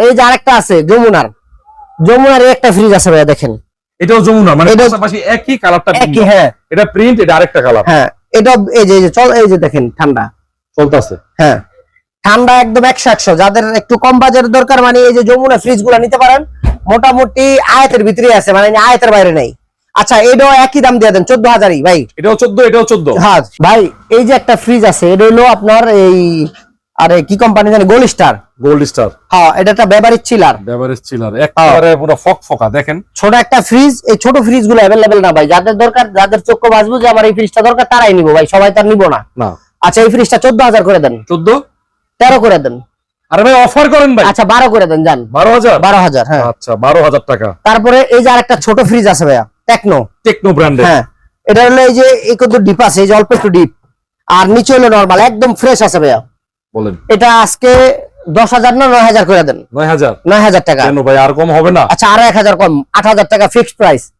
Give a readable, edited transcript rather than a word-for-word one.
এই যে আরেকটা আছে যমুনার একটা ফ্রিজ আছে ভাইয়া, দেখেন এটাও যমুনা, মানে পাশাপাশি একই কালারটা একই। হ্যাঁ এটা প্রিন্ট, এটা আরেকটা কালার। হ্যাঁ এটা এই যে এই যে দেখেন ঠান্ডা চলতেছে। হ্যাঁ ঠান্ডা একদম 100 যাদের একটু কম বাজারের দরকার, মানে এই যে যমুনা ফ্রিজ গুলা নিতে পারেন, মোটামুটি আয়াতের ভিতরে আছে, মানে আয়াতের বাইরে নাই। আচ্ছা এটাও একই দাম দিয়ে দেন 14,000 ভাই। এটাও 14, এটাও 14। হ্যাঁ ভাই এই যে একটা ফ্রিজ আছে, এটা হলো আপনার এই আরে কি কোম্পানি জানি, গোল্ড স্টার। হ্যাঁ এটা একটা বেভারেজ চিলার, একেবারে পুরো ফকফকা দেখেন। ছোট একটা ফ্রিজ। এই ছোট ফ্রিজ গুলো অ্যাভেলেবেল না ভাই, যাদের দরকার, যাদের চক্ষু বাজবো যে আমার এই ফ্রিজটা দরকার, তারাই নিবো ভাই, সবাই তার নিবো না। আচ্ছা এই ফ্রিজটা 14,000 করে দেন। 14, 13 করে দেন। আরে ভাই অফার করেন ভাই। আচ্ছা 12 করে দেন, যান 12,000। হ্যাঁ আচ্ছা 12,000 টাকা। তারপরে এই যে আরেকটা ছোট ফ্রিজ আছে ভাইয়া, টেকনো ব্র্যান্ডের। হ্যাঁ এটা হলো এই যে এই কত ডিপ আছে, এই যে অল্প একটু ডিপ, আর নিচে হলো নরমাল, একদম ফ্রেশ আছে ভাইয়া। বলেন এটা আজকে 10,000 না 9,000 করে দেন। 9,000। 9,000 টাকা। কেন ভাই আর কম হবে না? আচ্ছা আরো 1,000 কম, 8,000 টাকা ফিক্সড প্রাইস।